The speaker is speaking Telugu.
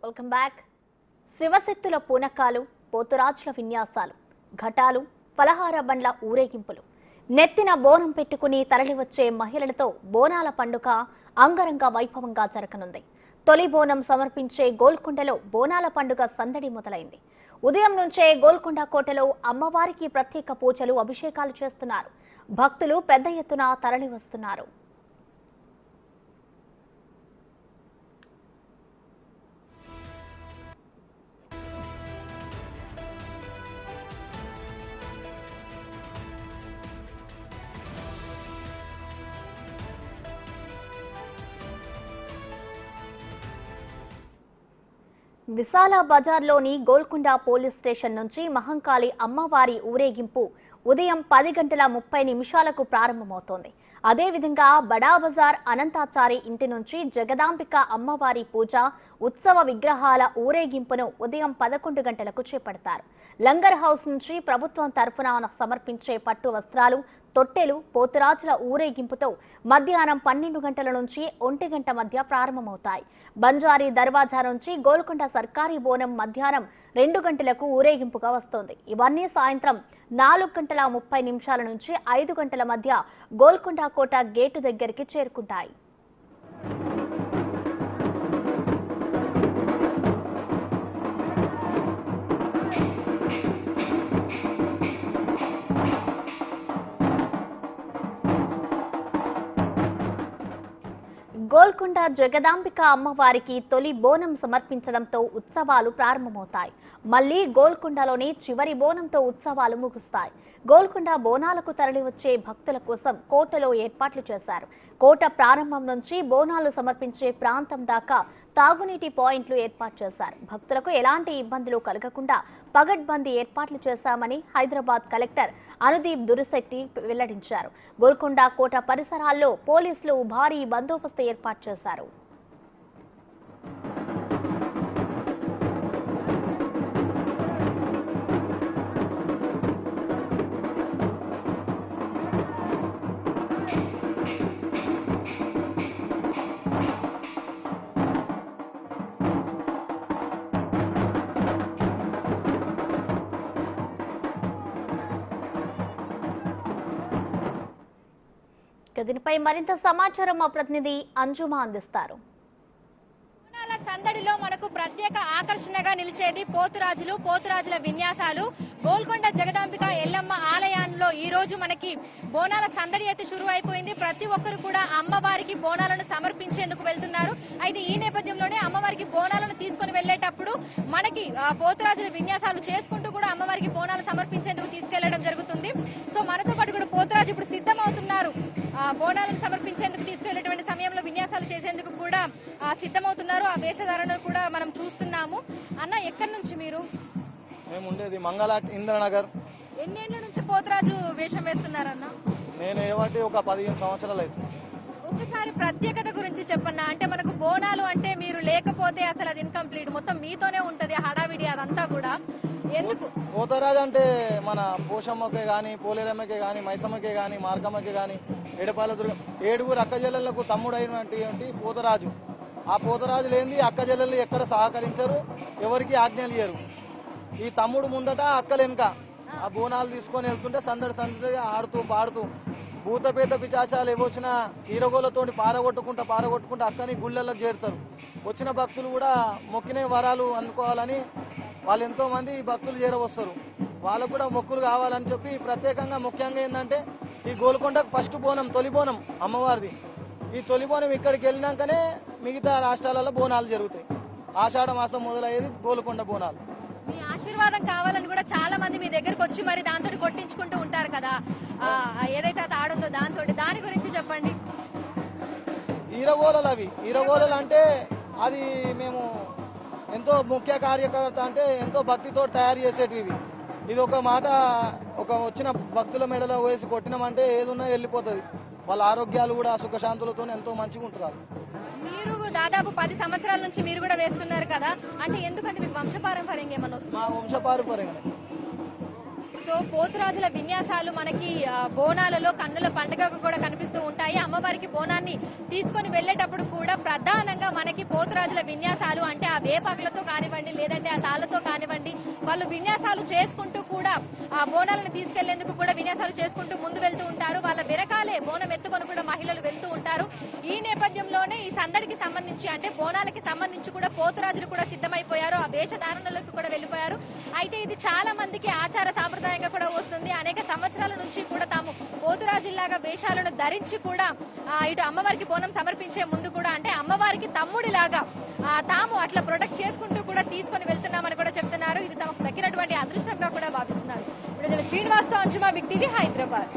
Welcome back. శివశక్తుల పూనకాలు, పోతురాజుల విన్యాసాలు, ఘటాలు, ఫలహార బండ్ల ఊరేగింపులు, నెత్తిన బోనం పెట్టుకుని తరలివచ్చే మహిళలతో బోనాల పండుగ అంగరంగ వైభవంగా జరగనుంది. తొలి బోనం సమర్పించే గోల్కొండలో బోనాల పండుగ సందడి మొదలైంది. ఉదయం నుంచే గోల్కొండ కోటలో అమ్మవారికి ప్రత్యేక పూజలు, అభిషేకాలు చేస్తున్నారు. భక్తులు పెద్ద ఎత్తున తరలివస్తున్నారు. విశాల బజార్లోని గోల్కొండ పోలీస్ స్టేషన్ నుంచి మహంకాళి అమ్మవారి ఊరేగింపు ఉదయం 10:30 ప్రారంభమవుతోంది. అదేవిధంగా బడా బజార్ అనంతాచారి ఇంటి నుంచి జగదాంబిక అమ్మవారి పూజ, ఉత్సవ విగ్రహాల ఊరేగింపును ఉదయం 11 గంటలకు చేపడతారు. లంగర్ హౌస్ నుంచి ప్రభుత్వం తరఫున సమర్పించే పట్టు వస్త్రాలు, తొట్టెలు, పోతురాజుల ఊరేగింపుతో మధ్యాహ్నం 12 గంటల నుంచి 1 గంట మధ్య ప్రారంభమవుతాయి. బంజారీ దర్వాజా నుంచి గోల్కొండ సర్కారీ బోనం మధ్యాహ్నం 2 గంటలకు ఊరేగింపుగా వస్తోంది. ఇవన్నీ సాయంత్రం 4:30 నుంచి 5 గంటల మధ్య గోల్కొండ కోట గేటు దగ్గరికి చేరుకుంటాయి. గోల్కొండ జగదాంబిక అమ్మవారికి తొలి బోనం సమర్పించడంతో ఉత్సవాలు ప్రారంభమవుతాయి. మళ్లీ గోల్కొండలోని చివరి బోనంతో ఉత్సవాలు ముగుస్తాయి. గోల్కొండ బోనాలకు తరలివచ్చే భక్తుల కోసం కోటలో ఏర్పాట్లు చేశారు. కోట ప్రారంభం నుంచి బోనాలు సమర్పించే ప్రాంతం దాకా తాగునీటి పాయింట్లు ఏర్పాటు చేశారు. భక్తులకు ఎలాంటి ఇబ్బందులు కలగకుండా పగడ్బందీ ఏర్పాట్లు చేశామని హైదరాబాద్ కలెక్టర్ అనుదీప్ దురిశెట్టి వెల్లడించారు. గోల్కొండ కోట పరిసరాల్లో పోలీసులు భారీ బందోబస్తు ఏర్పాటు చేశారు. దీనిపై మరింత సమాచారం మా ప్రతినిధి అంజుమా అందిస్తారు. బోనాల సందడిలో మనకు ప్రత్యేక ఆకర్షణగా నిలిచేది పోతురాజుల విన్యాసాలు. గోల్కొండ జగదాంబిక ఎల్లమ్మ ఆలయంలో ఈ రోజు మనకి బోనాల సందడి అయితే షురు అయిపోయింది. ప్రతి ఒక్కరు కూడా అమ్మవారికి బోనాలను సమర్పించేందుకు వెళ్తున్నారు. అయితే ఈ నేపథ్యంలోనే అమ్మవారికి బోనాలను తీసుకుని వెళ్లేటప్పుడు మనకి పోతురాజుల విన్యాసాలు చేసుకుంటూ కూడా అమ్మవారికి బోనాలు సమర్పించేందుకు తీసుకెళ్లడం జరుగుతుంది. సో మనతో పాటు కూడా పోతురాజు ఇప్పుడు సిద్ధమవుతున్నారు. బోనాలను సమర్పించేందుకు తీసుకెళ్లేటువంటి సమయంలో విన్యాసాలు చేసేందుకు కూడా సిద్ధమవుతున్నారు. ఆ వేషధారణలు కూడా మనం చూస్తున్నాము. అన్న, ఎక్కడి నుంచి మీరు? మేము ఉండేది మంగళ ఇంద్రనగర్. ఎన్నేళ్ల నుంచి పోతురాజు వేషం వేస్తున్నారన్న? నేను ఏమంటే ఒక 15 సంవత్సరాలు అవుతుంది. ఒకసారి ప్రత్యేకత గురించి చెప్పన్నా. అంటే మనకు బోనాలు అంటే మీరు లేకపోతే అసలు అది ఇన్కంప్లీట్, మొత్తం మీతోనే ఉంటది హడావిడి అదంతా కూడా. ఎందుకు పోతరాజు అంటే మన పోషమ్మకే గాని, పోలేరమ్మకే గాని, మైసమ్మకే గాని, మార్గమ్మకే గాని, ఏడుపాల దుర్గ 7 అక్క చెల్లెళ్లకు తమ్ముడైనటువంటి పోతరాజు. ఆ పోతరాజు లేని అక్క చెల్లెళ్ళు ఎక్కడ సహకరించరు, ఎవరికి ఆజ్ఞలు ఇయ్యరు. ఈ తమ్ముడు ముందట అక్కలు వెనుక ఆ బోనాలు తీసుకొని వెళ్తుంటే సందడిగా ఆడుతూ పాడుతూ భూతపేత పిచాచాలు ఏవొచ్చినా ఈరగోలతోటి పారగొట్టుకుంటా అక్కని గుళ్ళలకు చేరుతారు. వచ్చిన భక్తులు కూడా మొక్కిన వరాలు అందుకోవాలని వాళ్ళు ఎంతో మంది భక్తులు చేరవస్తారు. వాళ్ళకు కూడా మొక్కులు కావాలని చెప్పి ప్రత్యేకంగా ముఖ్యంగా ఏంటంటే ఈ గోల్కొండకు ఫస్ట్ బోనం, తొలి బోనం అమ్మవారిది. ఈ తొలి బోనం ఇక్కడికి వెళ్ళినాకనే మిగతా రాష్ట్రాలలో బోనాలు జరుగుతాయి. ఆషాఢ మాసం మొదలయ్యేది గోల్కొండ బోనాలు. మీ ఆశీర్వాదం కావాలని కూడా చాలా మంది మీ దగ్గరకు వచ్చి మరి దాంతో కొట్టించుకుంటూ ఉంటారు కదా, ఏదైతే అది ఆడుందో దాని గురించి చెప్పండి. ఈరగోలలు అవి ఈరగోలలు అంటే అది మేము ఎంతో ముఖ్య కార్యకర్త అంటే ఎంతో భక్తితో తయారు చేసేటివి. ఇది ఒక మాట వచ్చిన భక్తుల మెడలో వేసి కొట్టినామంటే ఏదున్నా వెళ్ళిపోతుంది. వాళ్ళ ఆరోగ్యాలు కూడా సుఖశాంతులతో ఎంతో మంచిగా ఉంటున్నారు. మీరు దాదాపు 10 సంవత్సరాల నుంచి మీరు కూడా వేస్తున్నారు కదా, అంటే ఎందుకంటే మీకు వంశపారంపర్యంగా ఏమన్నా వస్తుంది? మా వంశపారంపర్యంగా సో పోతురాజుల విన్యాసాలు మనకి బోనాలలో కన్నుల పండుగకు కూడా కనిపిస్తూ ఉంటాయి. అమ్మవారికి బోనాన్ని తీసుకొని వెళ్ళేటప్పుడు కూడా ప్రధానంగా మనకి పోతురాజుల విన్యాసాలు అంటే ఆ వేపాకులతో కానివ్వండి, లేదంటే ఆ తాళ్లతో కానివ్వండి, వాళ్ళు విన్యాసాలు చేసుకుంటూ కూడా ఆ బోనాలను తీసుకెళ్లేందుకు కూడా విన్యాసాలు చేసుకుంటూ ముందు వెళ్తూ ఉంటారు. వాళ్ళ వెనకాలే బోనం ఎత్తుకొని కూడా మహిళలు వెళ్తూ ఉంటారు. ఈ నేపథ్యంలోనే ఈ సందడికి సంబంధించి అంటే బోనాలకి సంబంధించి కూడా పోతురాజులు కూడా సిద్ధమైపోయారు. ఆ వేషధారణలోకి కూడా వెళ్ళిపోయారు. అయితే ఇది చాలా మందికి ఆచార సాంప్రదాయంగా కూడా వస్తుంది. అనేక సంవత్సరాల నుంచి కూడా తాము పోతురాజుల్లాగా వేషాలను ధరించి కూడా ఇటు అమ్మవారికి బోనం సమర్పించే ముందు కూడా అంటే అమ్మవారికి తమ్ముడిలాగా తాము అట్లా ప్రొటెక్ట్ చేసుకుంటూ కూడా తీసుకొని వెళ్తున్నామని కూడా చెప్తున్నారు. ఇది తమకు దక్కినటువంటి అదృష్టంగా కూడా భావిస్తున్నారు. ఇప్పుడు శ్రీనివాస్తో అంజుమా, బిగ్ టీవీ, హైదరాబాద్.